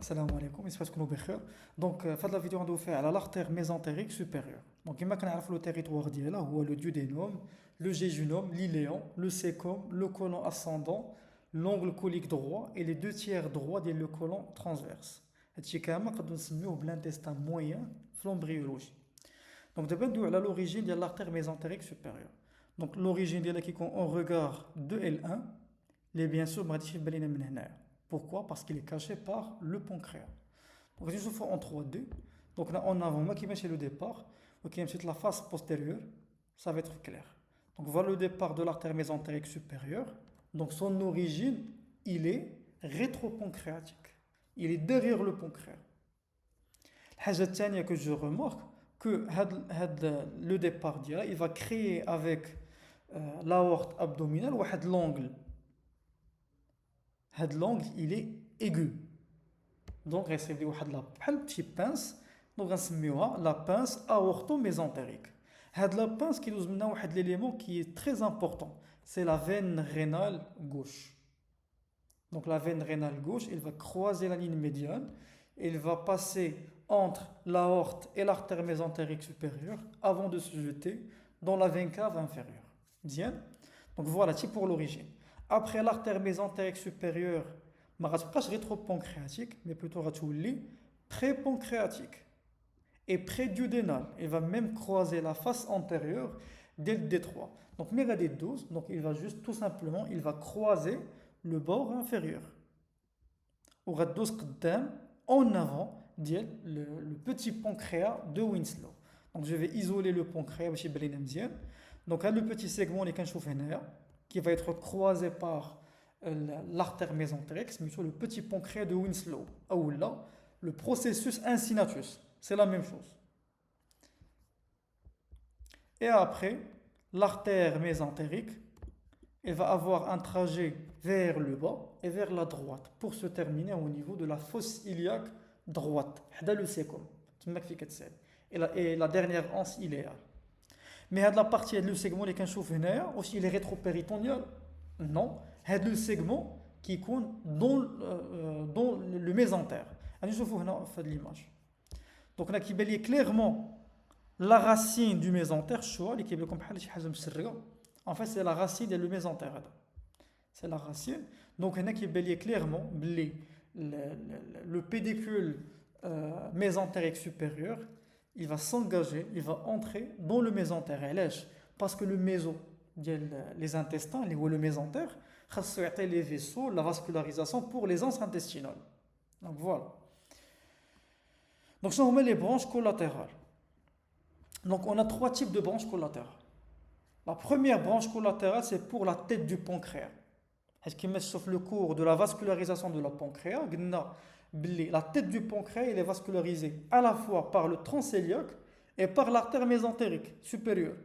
Salam alaikum, j'espère que nous allez bien. Donc, dans la vidéo, on va faire l'artère mésentérique supérieure. Donc, comme on connaît le territoire d'Iela, le duodénum, le jéjunum, l'iléon, le sécum, le côlon ascendant, l'ongle colique droit et les deux tiers droits du côlon transverse. هادشي كامل نقدروا نسميوه بالintestin moyen في l'embryologie. Donc, d'abord, on va l'origine de l'artère mésentérique supérieure. Donc, l'origine ديالها كيكون en regard de L1, les bien sûr, ما غاديش يبان لنا من هنا. Pourquoi? Parce qu'il est caché par le pancréas. Donc, si je fais en 3D, donc là en avant, moi qui vais chez le départ, ok, ensuite la face postérieure, ça va être clair. Donc, voilà le départ de l'artère mésentérique supérieure. Donc, son origine, il est rétropancréatique. Il est derrière le pancréas. الحاجة الثانية que je remarque, que le départ d'IA, il va créer avec l'aorte abdominale l'angle. L'angle, il est aigu. Donc, il y a une petite pince. Donc, on la pince aorto-mésentérique. La pince qui nous donne un élément qui est très important. C'est la veine rénale gauche. Donc, la veine rénale gauche, elle va croiser la ligne médiane. Elle va passer entre l'aorte et l'artère mésentérique supérieure avant de se jeter dans la veine cave inférieure. Bien. Donc, voilà, c'est pour l'origine. Après l'artère mésentérique supérieure, ما غتبقاش rétropancréatique, mais plutôt غتولي prépancréatique et préduodénale. Il va même croiser la face antérieure dès le D3. Donc, mégadé 12, donc il va juste tout simplement, il va croiser le bord inférieur. Ou غدوز قدام en avant le petit pancréas de Winslow. Donc, je vais isoler le pancréas باش يبان لنا مزيان. Donc, là, le petit segment اللي كنشوف هنايا qui va être croisé par l'artère mésentérique, c'est le petit pancréas de Winslow, ou là, le processus incinatus, c'est la même chose. Et après, l'artère mésentérique, elle va avoir un trajet vers le bas et vers la droite pour se terminer au niveau de la fosse iliaque droite, le sécum, et la dernière anse iléale. Mais la partie du segment qui est aussi il est rétropéritonéal. Non, c'est le segment qui est dans le mésentère. Je vous montre l'image. Donc, on a clairement la racine du mésentère. En fait, c'est la racine du mésentère. C'est la racine. Donc, on a clairement le pédicule mésentérique supérieur. Il va s'engager, il va entrer dans le mésentère. Parce que le méso, les intestins, le mésentère, les vaisseaux, la vascularisation pour les anses intestinales. Donc voilà. Donc ça, on met les branches collatérales. Donc on a trois types de branches collatérales. La première branche collatérale, c'est pour la tête du pancréas. Est-ce qu'il met sauf le cours de la vascularisation de la pancréas? La tête du pancréas elle est vascularisée à la fois par le transcéliaque et par l'artère mésentérique supérieure.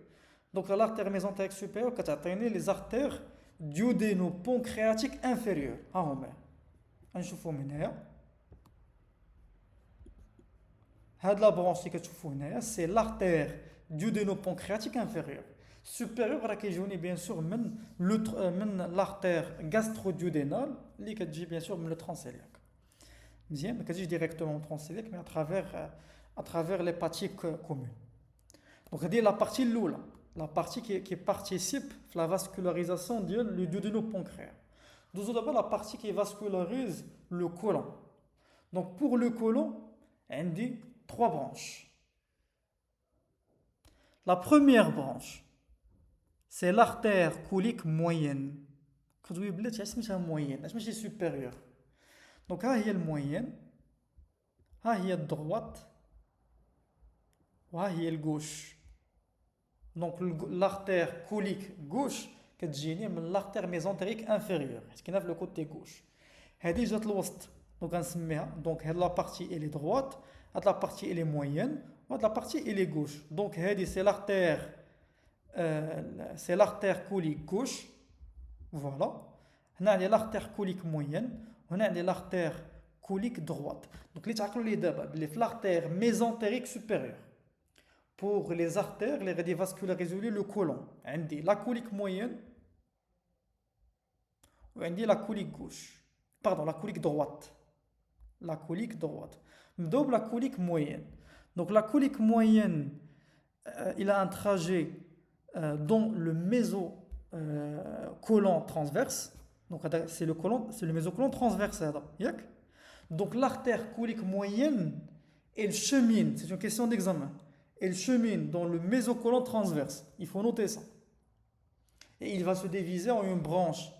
Donc l'artère mésentérique supérieure, quand tu as les artères duodéno-pancréatiques inférieures. La branche que tu vois, c'est l'artère duodéno-pancréatique inférieure. Supérieure, bien sûr, l'artère gastro-duodénale, qui bien sûr le transcéliaque. Bien, mais quasi directement au transcéliaque, mais à travers l'hépatique commune. Donc, c'est la partie lourde, la partie qui participe à la vascularisation du duodénopancréas. Nous avons la partie qui vascularise le côlon. Donc, pour le côlon, on dit trois branches. La première branche, c'est l'artère colique moyenne. Quand vous voulez, c'est moyenne, c'est supérieure. Donc, là, il y a le moyenne, là, il y a la droite, là, il y a le gauche. Donc, l'artère colique gauche, c'est l'artère mésentérique inférieure, ce qui est le côté gauche. C'est déjà l'ouest. Donc, la partie elle est droite, la partie elle est moyenne, la partie elle est gauche. Donc, c'est l'artère colique gauche. Voilà. On a l'artère colique moyenne. On a l'artère colique droite. Donc, l'artère mésentérique supérieure. Pour les artères, les vasculariser le côlon. On a la colique moyenne. On a la colique gauche. Pardon, la colique droite. la colique droite. Double la colique moyenne. Donc la colique moyenne, il a un trajet dans le mésocolon transverse. Donc c'est le mésocolon transverse. Donc l'artère colique moyenne, elle chemine, c'est une question d'examen, elle chemine dans le mésocolon transverse. Il faut noter ça. Et il va se diviser en une branche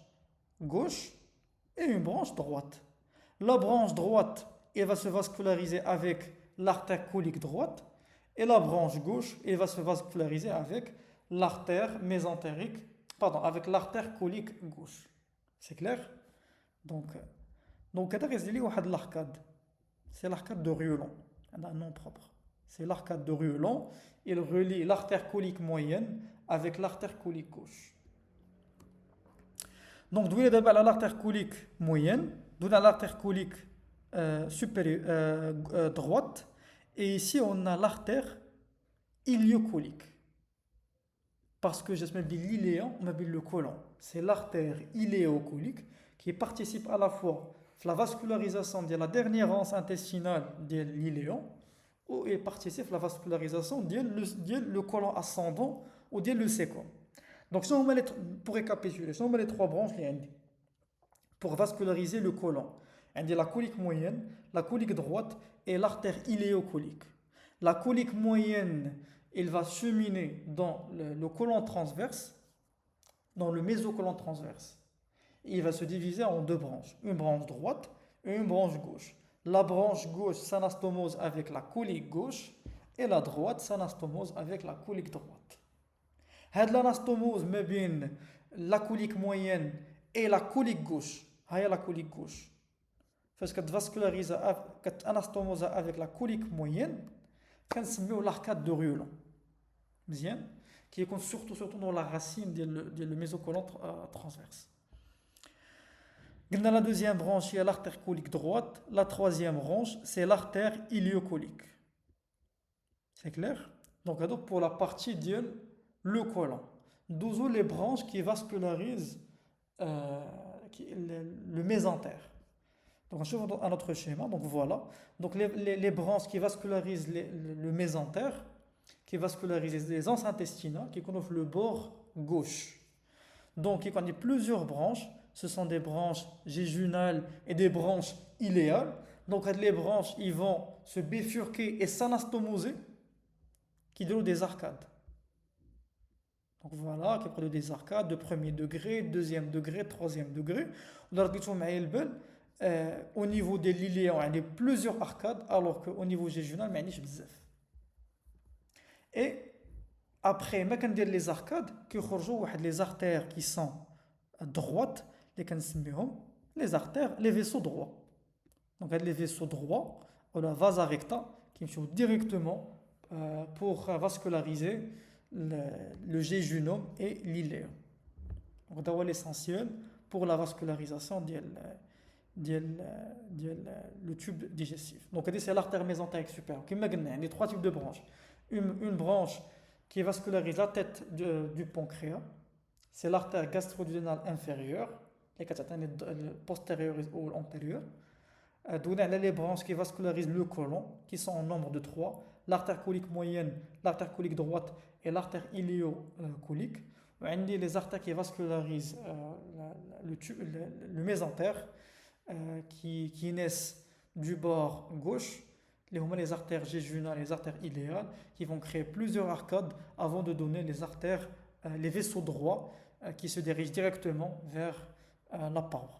gauche et une branche droite. La branche droite, elle va se vasculariser avec l'artère colique droite, et la branche gauche, elle va se vasculariser avec l'artère mésentérique, pardon, avec l'artère colique gauche. C'est clair? Donc, هذا كيزيد واحد l'arcade. C'est l'arcade de Rieulon. Elle a un nom propre. C'est l'arcade de Rieulon. Il relie l'artère colique moyenne avec l'artère colique gauche. Donc, d'où est d'abord l'artère colique moyenne, d'où l'artère colique droite, et ici on a l'artère iliocolique. Parce que j'espère bien l'iléon, on appelle le côlon. C'est l'artère iléocolique qui participe à la fois à la vascularisation de la dernière anse intestinale de l'iléon, ou il participe à la vascularisation de le côlon ascendant ou de le sécom. Donc, pour récapituler, si on met les trois branches pour vasculariser le côlon, on a la colique moyenne, la colique droite et l'artère iléocolique. La colique moyenne, elle va cheminer dans le côlon transverse, dans le mésocolon transverse. Il va se diviser en deux branches, une branche droite et une branche gauche. La branche gauche s'anastomose avec la colique gauche et la droite s'anastomose avec la colique droite. Cette l'anastomose ما بين la colique moyenne et la colique gauche. هاي la colique gauche. Parce que vascularise, anastomose avec la colique moyenne, كنسميو l'arcade de Rieulon. مزيان qui est surtout dans la racine du mésocolon transverse. La deuxième branche, c'est l'artère colique droite. La troisième branche, c'est l'artère iléocolique. C'est clair? Donc, pour la partie le côlon. D'où les branches qui vascularisent le mésentère. Donc, on va à notre schéma. Donc, voilà. Donc, les branches qui vascularisent le mésentère, qui vascularisent les anses intestinales, qui connaissent le bord gauche. Donc, il y a plusieurs branches. Ce sont des branches jéjunales et des branches iléales. Donc, les branches, ils vont se bifurquer et s'anastomoser, qui donnent des arcades. Donc, voilà, qui produisent des arcades de premier degré, deuxième degré, troisième degré. Au niveau des iléaux, il y a plusieurs arcades, alors qu'au niveau jéjunal, il y a bzaf. Et après, les arcades, les artères qui sont droites, les artères, les vaisseaux droits. Donc, les vaisseaux droits, ou la vasa recta, qui sont directement pour vasculariser le jéjunum et l'iléum. Donc, c'est l'essentiel pour la vascularisation le tube digestif. Donc, c'est l'artère mésentérique supérieure. Il y a trois types de branches. Une branche qui vascularise la tête du pancréas, c'est l'artère gastro-duodénale inférieure, postérieure ou antérieure. D'où les branches qui vascularisent le côlon, qui sont en nombre de trois, l'artère colique moyenne, l'artère colique droite et l'artère iléocolique. Les artères qui vascularisent le mésentère, qui naissent du bord gauche, les artères jéjunales et les artères iléales, qui vont créer plusieurs arcades avant de donner les vaisseaux droits qui se dirigent directement vers la paroi.